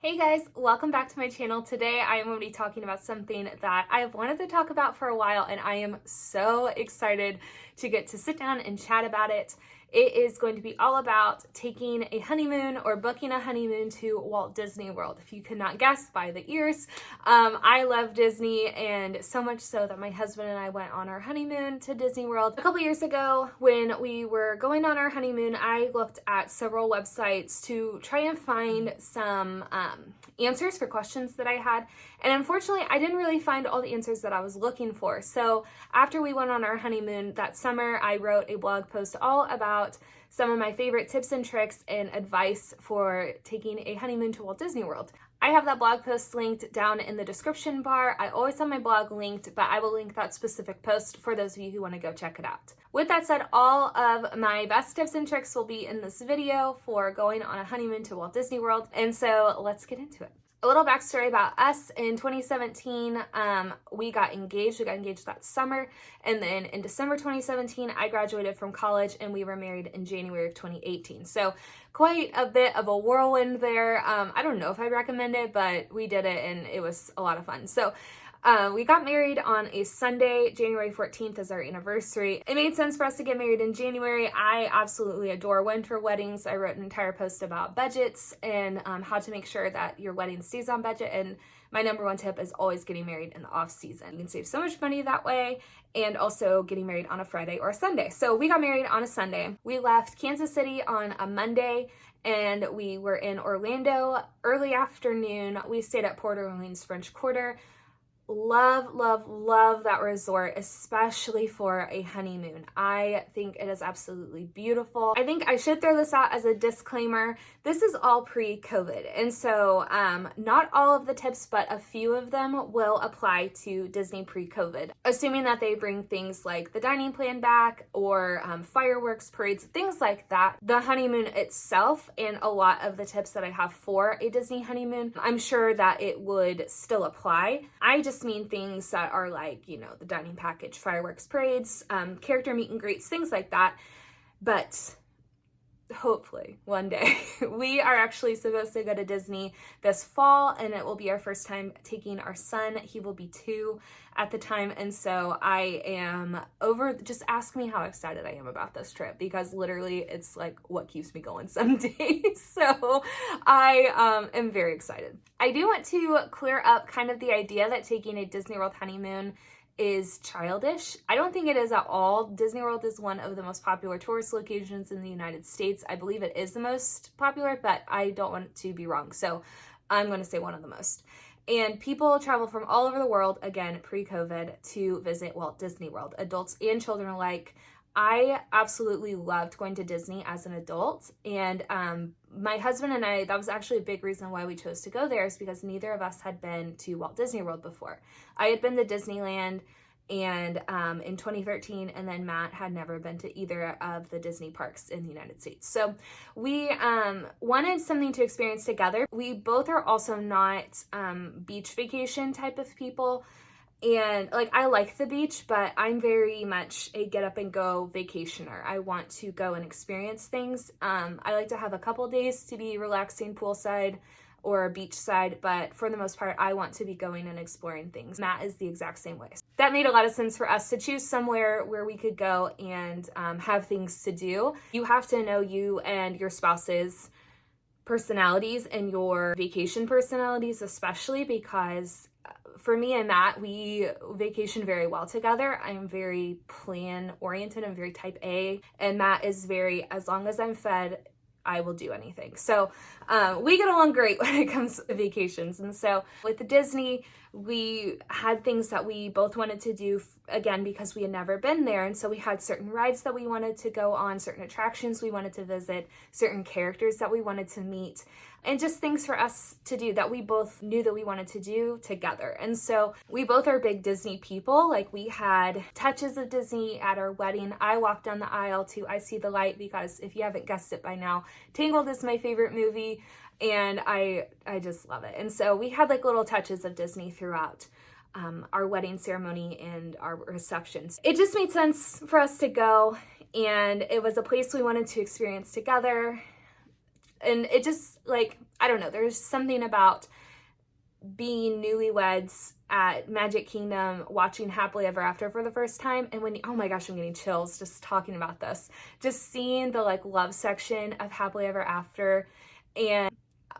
Hey guys, welcome back to my channel. Today I am going to be talking about something that I have wanted to talk about for a while, and I am so excited to get to sit down and chat about it. It is going to be all about taking a honeymoon or booking a honeymoon to Walt Disney World. If you could not guess by the ears, I love Disney, and so much so that my husband and I went on our honeymoon to Disney World. A couple years ago, when we were going on our honeymoon, I looked at several websites to try and find some answers for questions that I had. And unfortunately, I didn't really find all the answers that I was looking for. So after we went on our honeymoon that summer, I wrote a blog post all about some of my favorite tips and tricks and advice for taking a honeymoon to Walt Disney World. I have that blog post linked down in the description bar. I always have my blog linked, but I will link that specific post for those of you who want to go check it out. With that said, all of my best tips and tricks will be in this video for going on a honeymoon to Walt Disney World. And so let's get into it. A little backstory about us. In 2017, we got engaged. We got engaged that summer. And then in December 2017, I graduated from college and we were married in January of 2018. So quite a bit of a whirlwind there. I don't know if I'd recommend it, but we did it and it was a lot of fun. So we got married on a Sunday. January 14th is our anniversary. It made sense for us to get married in January. I absolutely adore winter weddings. I wrote an entire post about budgets and how to make sure that your wedding stays on budget. And my number one tip is always getting married in the off season. You can save so much money that way, and also getting married on a Friday or a Sunday. So we got married on a Sunday. We left Kansas City on a Monday, and we were in Orlando early afternoon. We stayed at Port Orleans French Quarter. Love, love, love that resort, especially for a honeymoon. I think it is absolutely beautiful. I think I should throw this out as a disclaimer. This is all pre-COVID, and so not all of the tips, but a few of them will apply to Disney pre-COVID, assuming that they bring things like the dining plan back or fireworks, parades, things like that. The honeymoon itself and a lot of the tips that I have for a Disney honeymoon, I'm sure that it would still apply. I just mean things that are like, you know, the dining package, fireworks, parades, character meet and greets, things like that. But hopefully one day we are actually supposed to go to Disney this fall, and it will be our first time taking our son. He will be 2 at the time, and so I am just ask me how excited I am about this trip, because literally it's like what keeps me going some days. So I am very excited. I do want to clear up kind of the idea that taking a Disney World honeymoon is childish. I don't think it is at all. Disney World is one of the most popular tourist locations in the United States. I believe it is the most popular, but I don't want to be wrong. So I'm going to say one of the most. And people travel from all over the world, again, pre-COVID, to visit Walt Disney World, adults and children alike. I absolutely loved going to Disney as an adult, and my husband and I, that was actually a big reason why we chose to go there, is because neither of us had been to Walt Disney World before. I had been to Disneyland and in 2013, and then Matt had never been to either of the Disney parks in the United States. So we wanted something to experience together. We both are also not beach vacation type of people. And like, I like the beach, but I'm very much a get up and go vacationer. I want to go and experience things. I like to have a couple days to be relaxing poolside or beachside, but for the most part, I want to be going and exploring things. Matt is the exact same way. That made a lot of sense for us to choose somewhere where we could go and have things to do. You have to know you and your spouse's personalities and your vacation personalities, especially because for me and Matt, we vacation very well together. I am very plan oriented. I'm very type A, and Matt is very, as long as I'm fed, I will do anything. So we get along great when it comes to vacations. And so with the Disney, we had things that we both wanted to do, again, because we had never been there. And so we had certain rides that we wanted to go on, certain attractions we wanted to visit, certain characters that we wanted to meet, and just things for us to do that we both knew that we wanted to do together. And so we both are big Disney people. Like, we had touches of Disney at our wedding. I walked down the aisle to I See the Light, because if you haven't guessed it by now, Tangled is my favorite movie, and I just love it. And so we had like little touches of Disney throughout our wedding ceremony and our receptions. It just made sense for us to go, and it was a place we wanted to experience together. And it just, like, I don't know, there's something about being newlyweds at Magic Kingdom, watching Happily Ever After for the first time, and when, oh my gosh, I'm getting chills just talking about this. Just seeing the like love section of Happily Ever After, and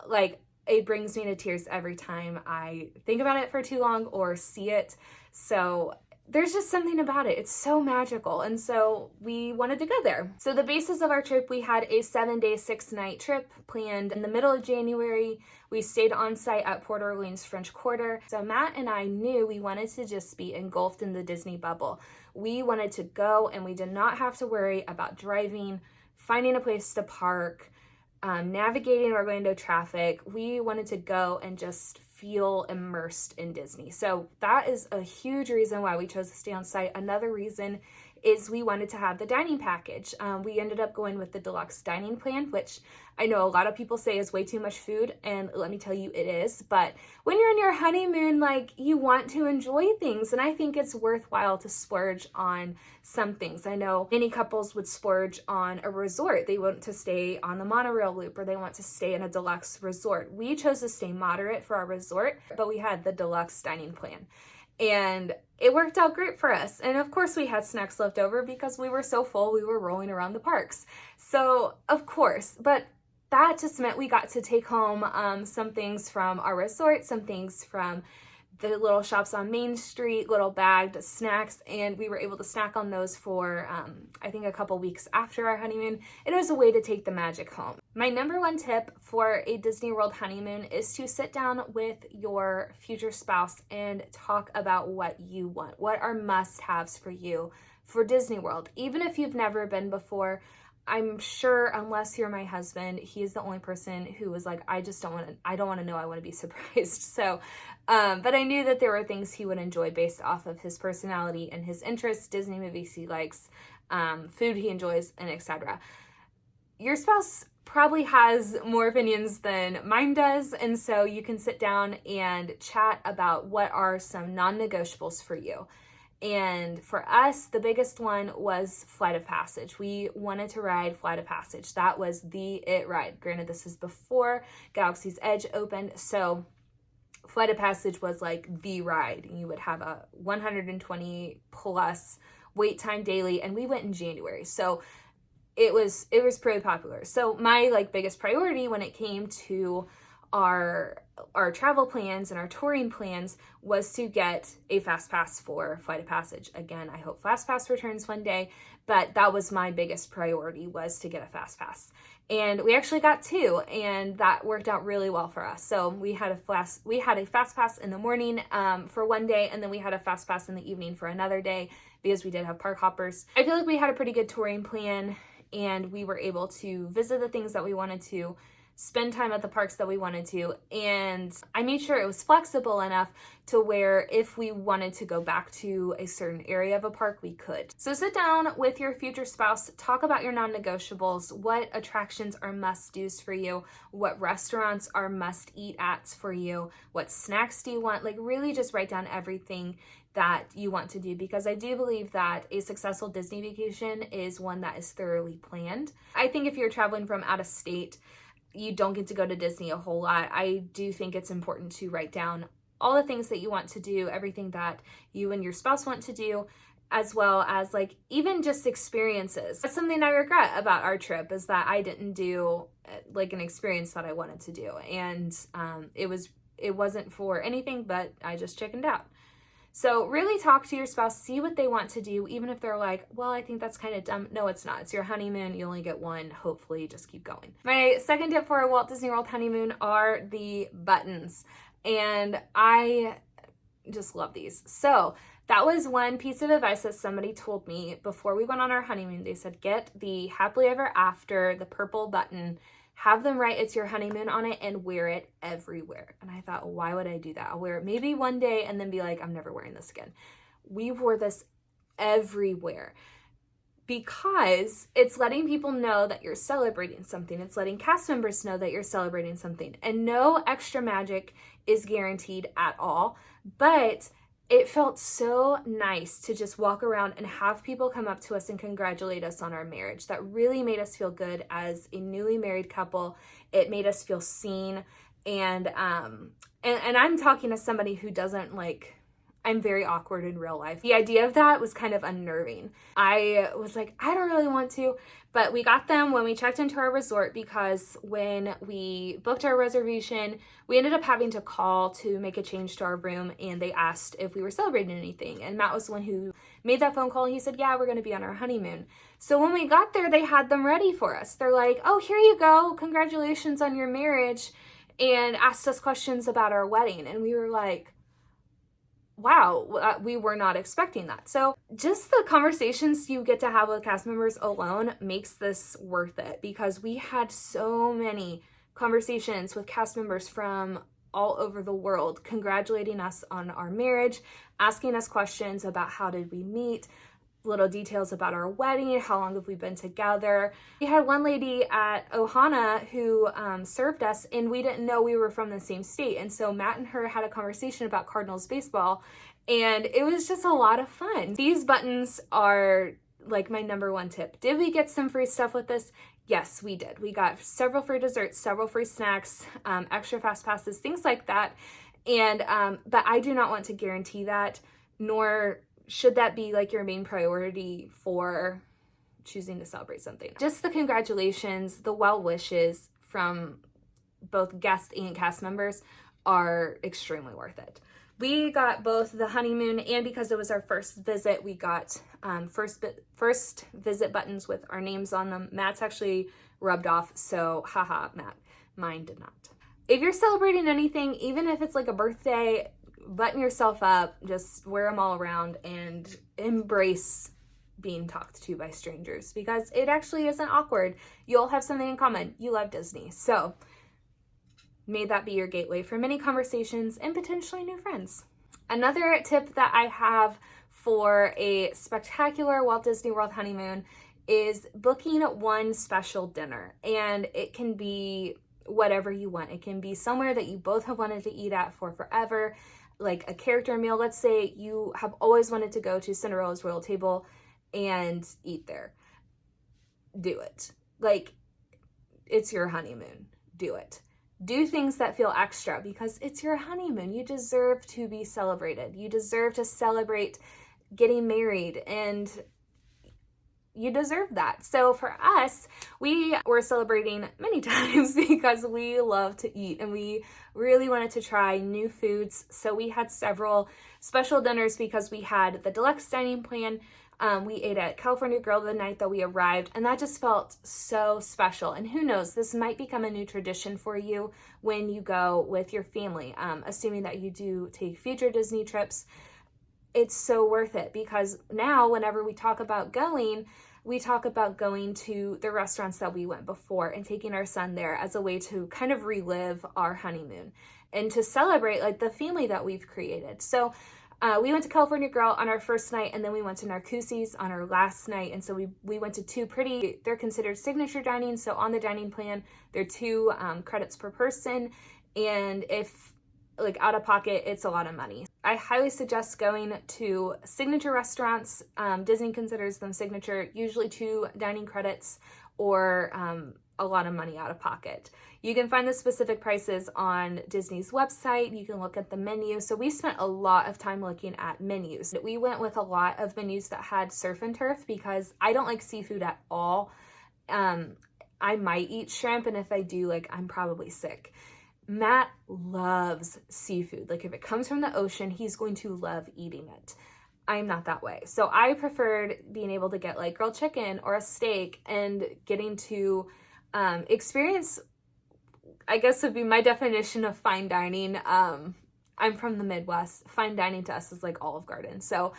like it brings me to tears every time I think about it for too long or see it. So there's just something about it. It's so magical. And so we wanted to go there. So the basis of our trip, we had a 7-day, 6-night trip planned in the middle of January. We stayed on site at Port Orleans French Quarter. So Matt and I knew we wanted to just be engulfed in the Disney bubble. We wanted to go and we did not have to worry about driving, finding a place to park, navigating Orlando traffic. We wanted to go and just feel immersed in Disney. So that is a huge reason why we chose to stay on site. Another reason is we wanted to have the dining package. We ended up going with the deluxe dining plan, which I know a lot of people say is way too much food, and let me tell you, it is. But when you're in your honeymoon, like, you want to enjoy things, and I think it's worthwhile to splurge on some things. I know many couples would splurge on a resort. They want to stay on the monorail loop, or they want to stay in a deluxe resort. We chose to stay moderate for our resort, but we had the deluxe dining plan. And it worked out great for us. And of course we had snacks left over because we were so full, we were rolling around the parks. So of course, but that just meant we got to take home some things from our resort, some things from the little shops on Main Street, little bagged snacks, and we were able to snack on those for, I think, a couple weeks after our honeymoon. It was a way to take the magic home. My number one tip for a Disney World honeymoon is to sit down with your future spouse and talk about what you want. What are must-haves for you for Disney World? Even if you've never been before, I'm sure, unless you're my husband, he is the only person who was like, I don't want to know, I want to be surprised. So, but I knew that there were things he would enjoy based off of his personality and his interests, Disney movies he likes, food he enjoys, and etc. Your spouse probably has more opinions than mine does, and so you can sit down and chat about what are some non-negotiables for you. And for us, the biggest one was Flight of Passage. We wanted to ride Flight of Passage. That was the it ride. Granted, this is before Galaxy's Edge opened, so Flight of Passage was like the ride. You would have a 120 plus wait time daily, and we went in January, so it was pretty popular. So my like biggest priority when it came to our travel plans and our touring plans was to get a Fastpass for Flight of Passage. Again, I hope Fastpass returns one day, but that was my biggest priority, was to get a Fastpass. And we actually got two, and that worked out really well for us. So we had a Fastpass in the morning for one day, and then we had a Fastpass in the evening for another day because we did have park hoppers. I feel like we had a pretty good touring plan, and we were able to visit the things that we wanted to, spend time at the parks that we wanted to, and I made sure it was flexible enough to where if we wanted to go back to a certain area of a park, we could. So sit down with your future spouse, talk about your non-negotiables, what attractions are must-dos for you, what restaurants are must-eat ats for you, what snacks do you want, like really just write down everything that you want to do, because I do believe that a successful Disney vacation is one that is thoroughly planned. I think if you're traveling from out of state, you don't get to go to Disney a whole lot. I do think it's important to write down all the things that you want to do, everything that you and your spouse want to do, as well as like even just experiences. That's something I regret about our trip, is that I didn't do like an experience that I wanted to do. And it wasn't for anything, but I just chickened out. So really talk to your spouse, see what they want to do, even if they're like, well, I think that's kind of dumb. No, it's not. It's your honeymoon. You only get one. Hopefully, just keep going. My second tip for a Walt Disney World honeymoon are the buttons. And I just love these. So that was one piece of advice that somebody told me before we went on our honeymoon. They said, get the Happily Ever After, the purple button, have them write it's your honeymoon on it, and wear it everywhere. And I thought, why would I do that? I'll wear it maybe one day and then be like, I'm never wearing this again. We wore this everywhere because it's letting people know that you're celebrating something. It's letting cast members know that you're celebrating something. And no extra magic is guaranteed at all, but it felt so nice to just walk around and have people come up to us and congratulate us on our marriage. That really made us feel good as a newly married couple. It made us feel seen. And I'm talking to somebody who doesn't like, I'm very awkward in real life. The idea of that was kind of unnerving. I was like, I don't really want to, but we got them when we checked into our resort, because when we booked our reservation, we ended up having to call to make a change to our room, and they asked if we were celebrating anything. And Matt was the one who made that phone call. He said, yeah, we're going to be on our honeymoon. So when we got there, they had them ready for us. They're like, oh, here you go. Congratulations on your marriage. And asked us questions about our wedding. And we were like, wow, we were not expecting that. So just the conversations you get to have with cast members alone makes this worth it, because we had so many conversations with cast members from all over the world, congratulating us on our marriage, asking us questions about how did we meet, little details about our wedding, how long have we been together. We had one lady at Ohana who served us, and we didn't know we were from the same state. And so Matt and her had a conversation about Cardinals baseball, and it was just a lot of fun. These buttons are like my number one tip. Did we get some free stuff with this? Yes, we did. We got several free desserts, several free snacks, extra fast passes, things like that. And but I do not want to guarantee that, nor should that be like your main priority for choosing to celebrate something. Just the congratulations, the well wishes from both guests and cast members are extremely worth it. We got both the honeymoon, and because it was our first visit, we got first visit buttons with our names on them. Matt's actually rubbed off, so haha, Matt. Mine did not. If you're celebrating anything, even if it's like a birthday, button yourself up, just wear them all around, and embrace being talked to by strangers, because it actually isn't awkward. You'll have something in common. You love Disney. So may that be your gateway for many conversations and potentially new friends. Another tip that I have for a spectacular Walt Disney World honeymoon is booking one special dinner. And it can be whatever you want. It can be somewhere that you both have wanted to eat at for forever, like a character meal. Let's say you have always wanted to go to Cinderella's Royal Table and eat there. Do it. Like, it's your honeymoon. Do it. Do things that feel extra, because it's your honeymoon. You deserve to be celebrated. You deserve to celebrate getting married, and you deserve that. So for us, we were celebrating many times because we love to eat and we really wanted to try new foods. So we had several special dinners because we had the deluxe dining plan. We ate at California Grill the night that we arrived, and that just felt so special. And who knows, this might become a new tradition for you when you go with your family, assuming that you do take future Disney trips. It's so worth it, because now whenever we talk about going, we talk about going to the restaurants that we went before and taking our son there as a way to kind of relive our honeymoon and to celebrate like the family that we've created. So we went to California Grill on our first night, and then we went to Narcoossee's on our last night. And so we went to two they're considered signature dining. So on the dining plan, they're 2 credits per person. And if like out of pocket, it's a lot of money. I highly suggest going to signature restaurants. Disney considers them signature, usually 2 dining credits or a lot of money out of pocket. You can find the specific prices on Disney's website. You can look at the menu. So we spent a lot of time looking at menus. We went with a lot of menus that had surf and turf because I don't like seafood at all. I might eat shrimp, and if I do, like, I'm probably sick. Matt loves seafood. Like, if it comes from the ocean, he's going to love eating it. I'm not that way. So I preferred being able to get like grilled chicken or a steak and getting to experience, I guess would be my definition of fine dining. I'm from the Midwest. Fine dining to us is like Olive Garden. So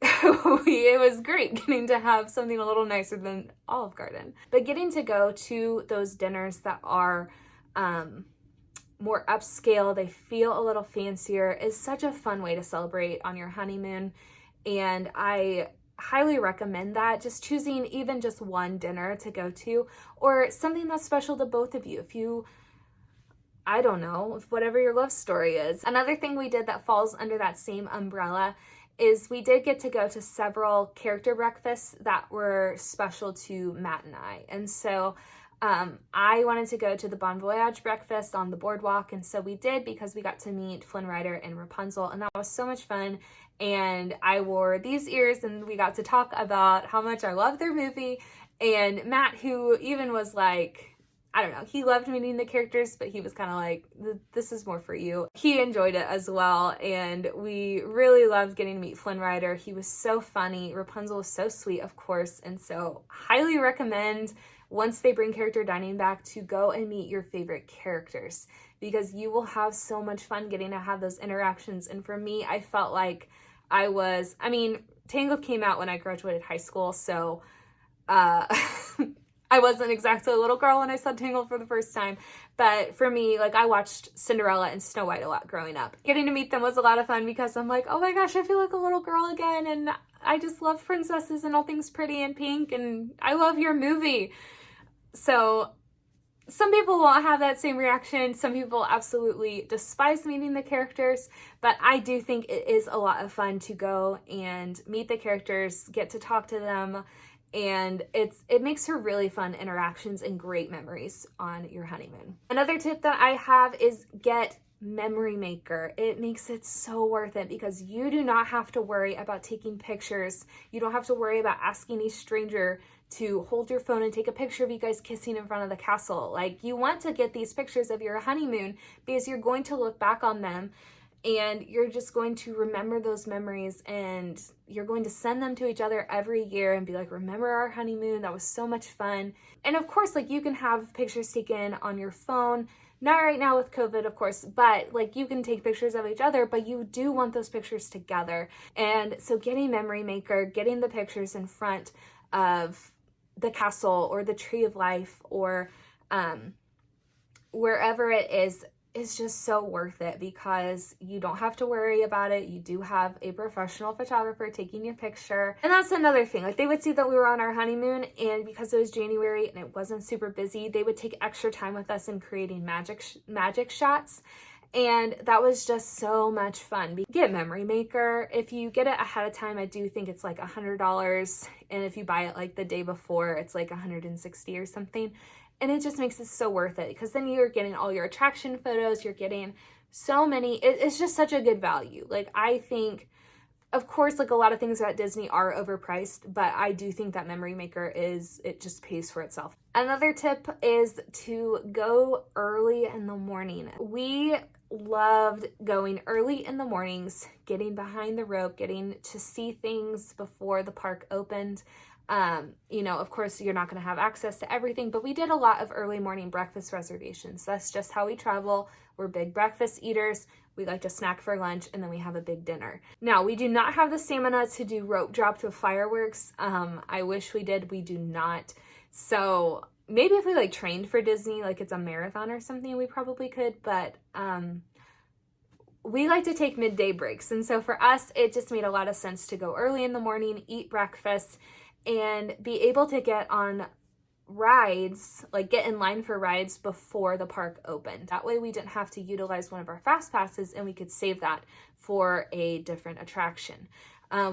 it was great getting to have something a little nicer than Olive Garden. But getting to go to those dinners that are more upscale, they feel a little fancier, is such a fun way to celebrate on your honeymoon. And I highly recommend that, just choosing even just one dinner to go to, or something that's special to both of you. I don't know, whatever your love story is. Another thing we did that falls under that same umbrella is we did get to go to several character breakfasts that were special to Matt and I. And so I wanted to go to the Bon Voyage breakfast on the boardwalk, and so we did, because we got to meet Flynn Rider and Rapunzel, and that was so much fun. And I wore these ears, and we got to talk about how much I love their movie. And Matt, who even was like, I don't know, he loved meeting the characters, but he was kind of like, this is more for you. He enjoyed it as well, and we really loved getting to meet Flynn Rider. He was so funny. Rapunzel was so sweet, of course, and so highly recommend, once they bring character dining back, to go and meet your favorite characters, because you will have so much fun getting to have those interactions. And for me, I felt like Tangled came out when I graduated high school, so I wasn't exactly a little girl when I saw Tangled for the first time, but for me, like, I watched Cinderella and Snow White a lot growing up. Getting to meet them was a lot of fun, because I'm like, oh my gosh, I feel like a little girl again, and I just love princesses and all things pretty and pink, and I love your movie. So some people won't have that same reaction. Some people absolutely despise meeting the characters, but I do think it is a lot of fun to go and meet the characters, get to talk to them, and it makes for really fun interactions and great memories on your honeymoon. Another tip that I have is get Memory Maker. It makes it so worth it, because you do not have to worry about taking pictures. You don't have to worry about asking a stranger to hold your phone and take a picture of you guys kissing in front of the castle. Like, you want to get these pictures of your honeymoon because you're going to look back on them, and you're just going to remember those memories, and you're going to send them to each other every year and be like, remember our honeymoon? That was so much fun. And of course, like, you can have pictures taken on your phone. Not right now with COVID, of course, but like, you can take pictures of each other, but you do want those pictures together. And so getting Memory Maker, getting the pictures in front of the castle or the Tree of Life or wherever it is just so worth it, because you don't have to worry about it. You do have a professional photographer taking your picture. And that's another thing. Like, they would see that we were on our honeymoon, and because it was January and it wasn't super busy, they would take extra time with us in creating magic shots. And that was just so much fun. Get Memory Maker. If you get it ahead of time, I do think it's like $100. And if you buy it like the day before, it's like $160 or something. And it just makes it so worth it, because then you're getting all your attraction photos. You're getting so many. It's just such a good value. Like, I think, of course, like, a lot of things about Disney are overpriced, but I do think that Memory Maker it just pays for itself. Another tip is to go early in the morning. We loved going early in the mornings, getting behind the rope, getting to see things before the park opened. Of course, you're not going to have access to everything, but we did a lot of early morning breakfast reservations. That's just how we travel. We're big breakfast eaters. We like to snack for lunch, and then we have a big dinner. Now, we do not have the stamina to do rope drop to fireworks. I wish we did. We do not. So maybe if we like trained for Disney, like it's a marathon or something, we probably could, but we like to take midday breaks. And so for us, it just made a lot of sense to go early in the morning, eat breakfast, and be able to get on rides, like get in line for rides before the park opened. That way we didn't have to utilize one of our fast passes, and we could save that for a different attraction.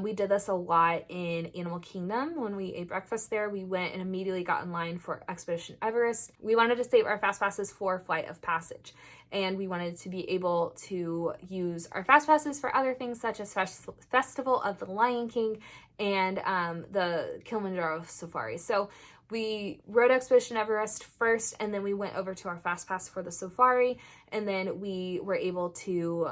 We did this a lot in Animal Kingdom. When we ate breakfast there, we went and immediately got in line for Expedition Everest. We wanted to save our fast passes for Flight of Passage, and we wanted to be able to use our fast passes for other things such as Festival of the Lion King and the Kilimanjaro Safari. So we rode Expedition Everest first, and then we went over to our fast pass for the safari, and then we were able to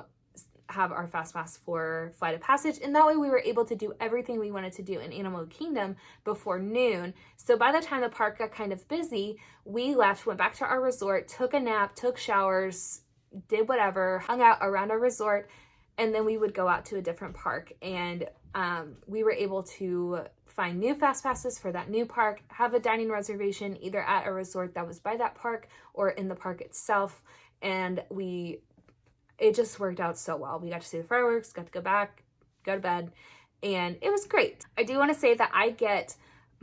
have our fast pass for Flight of Passage, and that way we were able to do everything we wanted to do in Animal Kingdom before noon. So by the time the park got kind of busy, we left, went back to our resort, took a nap, took showers, did whatever, hung out around our resort, and then we would go out to a different park. And we were able to find new fast passes for that new park, have a dining reservation either at a resort that was by that park or in the park itself, and it just worked out so well. We got to see the fireworks, got to go back, go to bed, and it was great. I do want to say that I get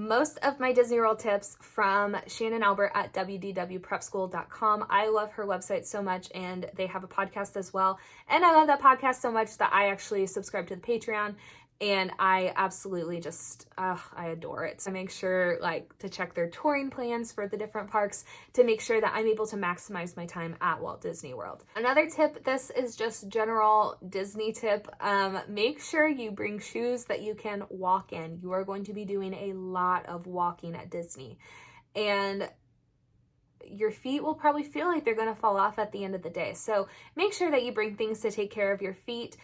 most of my Disney World tips from Shannon Albert at wdwprepschool.com. I love her website so much, and they have a podcast as well. And I love that podcast so much that I actually subscribe to the Patreon, and I absolutely just, I adore it. So I make sure to check their touring plans for the different parks to make sure that I'm able to maximize my time at Walt Disney World. Another tip, this is just general Disney tip, make sure you bring shoes that you can walk in. You are going to be doing a lot of walking at Disney, and your feet will probably feel like they're going to fall off at the end of the day. So make sure that you bring things to take care of your feet.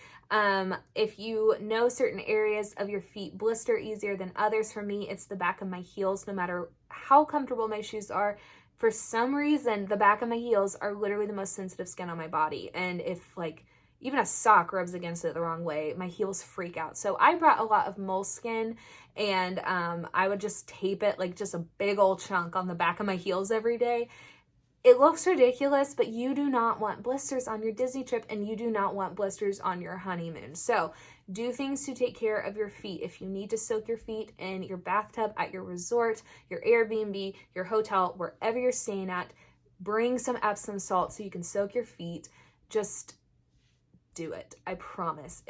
If you know certain areas of your feet blister easier than others, for me, it's the back of my heels. No matter how comfortable my shoes are, for some reason, the back of my heels are literally the most sensitive skin on my body. And if even a sock rubs against it the wrong way, my heels freak out. So I brought a lot of moleskin, and I would just tape it just a big old chunk on the back of my heels every day. It looks ridiculous, but you do not want blisters on your Disney trip, and you do not want blisters on your honeymoon. So do things to take care of your feet. If you need to soak your feet in your bathtub at your resort, your Airbnb, your hotel, wherever you're staying at, bring some Epsom salt so you can soak your feet. Just do it. I promise.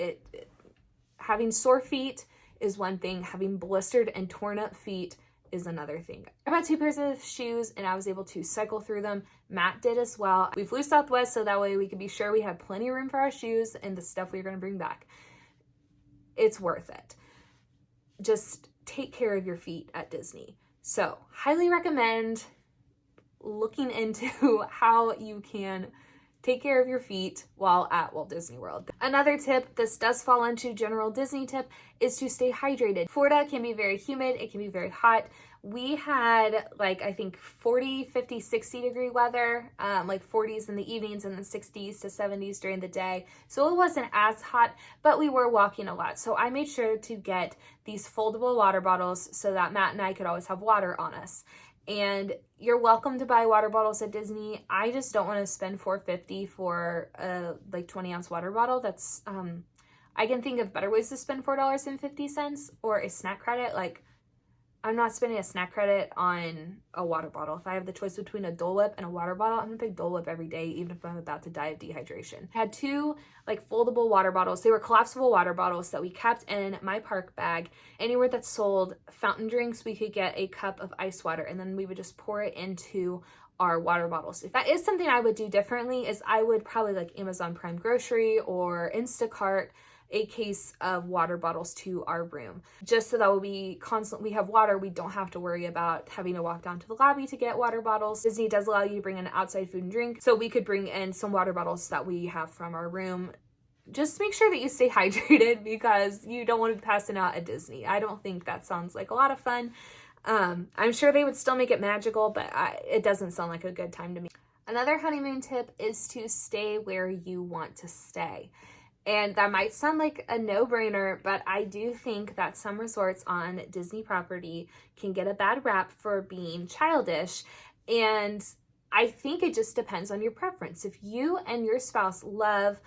Having sore feet is one thing. Having blistered and torn up feet is another thing. I bought 2 pairs of shoes, and I was able to cycle through them. Matt did as well. We flew Southwest so that way we could be sure we had plenty of room for our shoes and the stuff we were going to bring back. It's worth it. Just take care of your feet at Disney. So, highly recommend looking into how you can take care of your feet while at Walt Disney World. Another tip, this does fall into general Disney tip, is to stay hydrated. Florida can be very humid. It can be very hot. We had I think 40, 50, 60 degree weather, 40s in the evenings and then 60s to 70s during the day. So it wasn't as hot, but we were walking a lot. So I made sure to get these foldable water bottles so that Matt and I could always have water on us. And you're welcome to buy water bottles at Disney. I just don't want to spend $4.50 for a 20-ounce water bottle. That's I can think of better ways to spend $4.50 or a snack credit. I'm not spending a snack credit on a water bottle. If I have the choice between a Dole Whip and a water bottle, I'm gonna pick Dole Whip every day, even if I'm about to die of dehydration. I had 2 foldable water bottles. They were collapsible water bottles that we kept in my park bag. Anywhere that sold fountain drinks, we could get a cup of ice water, and then we would just pour it into our water bottles. If that is something I would do differently, is I would probably Amazon Prime Grocery or Instacart a case of water bottles to our room, just so that we have water. We don't have to worry about having to walk down to the lobby to get water bottles. Disney does allow you to bring in outside food and drink, so we could bring in some water bottles that we have from our room. Just make sure that you stay hydrated, because you don't want to be passing out at Disney. I don't think that sounds like a lot of fun. I'm sure they would still make it magical, but it doesn't sound like a good time to me. Another honeymoon tip is to stay where you want to stay. And that might sound like a no-brainer, but I do think that some resorts on Disney property can get a bad rap for being childish. And I think it just depends on your preference. If you and your spouse love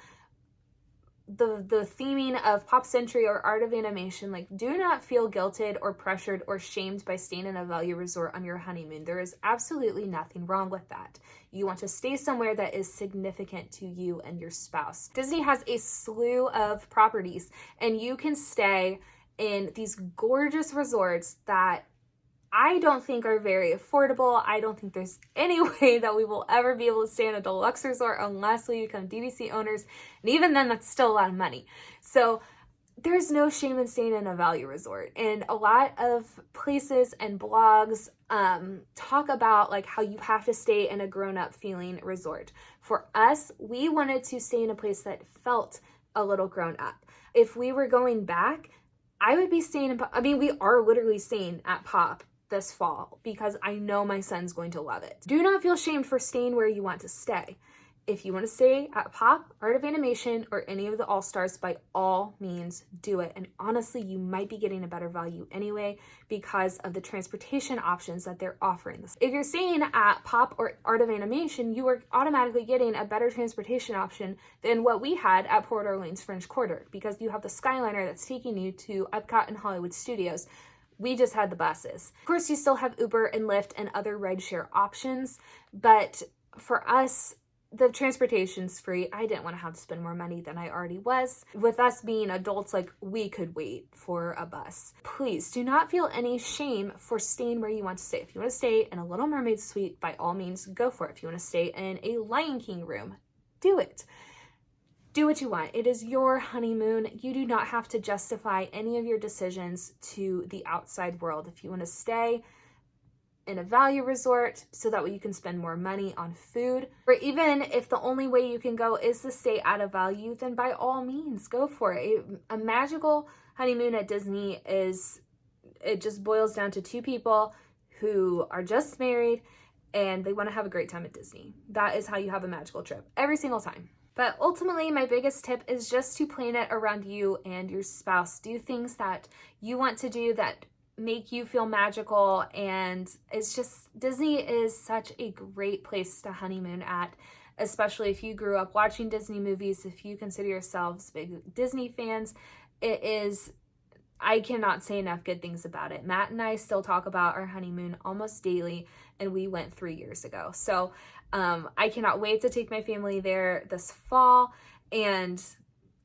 the theming of Pop Century or Art of Animation, do not feel guilted or pressured or shamed by staying in a value resort on your honeymoon. There is absolutely nothing wrong with that. You want to stay somewhere that is significant to you and your spouse. Disney has a slew of properties, and you can stay in these gorgeous resorts that I don't think are very affordable. I don't think there's any way that we will ever be able to stay in a deluxe resort unless we become DVC owners. And even then, that's still a lot of money. So there's no shame in staying in a value resort. And a lot of places and blogs talk about how you have to stay in a grown-up feeling resort. For us, we wanted to stay in a place that felt a little grown up. If we were going back, I would be staying in, we are literally staying at Pop this fall because I know my son's going to love it. Do not feel shamed for staying where you want to stay. If you want to stay at Pop, Art of Animation, or any of the All-Stars, by all means, do it. And honestly, you might be getting a better value anyway because of the transportation options that they're offering. If you're staying at Pop or Art of Animation, you are automatically getting a better transportation option than what we had at Port Orleans French Quarter, because you have the Skyliner that's taking you to Epcot and Hollywood Studios. We just had the buses. Of course, you still have Uber and Lyft and other rideshare options, but for us, the transportation's free. I didn't want to have to spend more money than I already was. With us being adults, like, we could wait for a bus. Please do not feel any shame for staying where you want to stay. If you want to stay in a Little Mermaid suite, by all means, go for it. If you want to stay in a Lion King room, do it. Do what you want. It is your honeymoon. You do not have to justify any of your decisions to the outside world. If you want to stay in a value resort so that way you can spend more money on food, or even if the only way you can go is to stay at a value, then by all means go for it. A magical honeymoon at Disney it just boils down to two people who are just married and they want to have a great time at Disney. That is how you have a magical trip every single time. But ultimately, my biggest tip is just to plan it around you and your spouse. Do things that you want to do that make you feel magical. And it's just, Disney is such a great place to honeymoon at, especially if you grew up watching Disney movies. If you consider yourselves big Disney fans, it is, I cannot say enough good things about it. Matt and I still talk about our honeymoon almost daily, and we went 3 years ago. So I cannot wait to take my family there this fall, and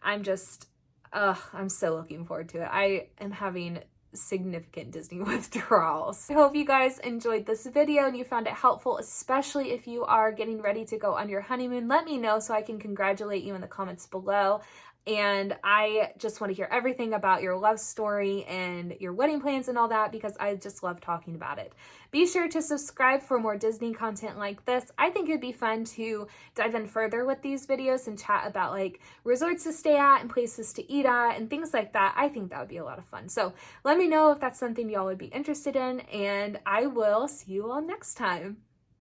I'm just, I'm so looking forward to it. I am having significant Disney withdrawals. I hope you guys enjoyed this video and you found it helpful, especially if you are getting ready to go on your honeymoon. Let me know so I can congratulate you in the comments below. And I just want to hear everything about your love story and your wedding plans and all that, because I just love talking about it. Be sure to subscribe for more Disney content like this. I think it'd be fun to dive in further with these videos and chat about like resorts to stay at and places to eat at and things like that. I think that would be a lot of fun. So let me know if that's something y'all would be interested in, and I will see you all next time.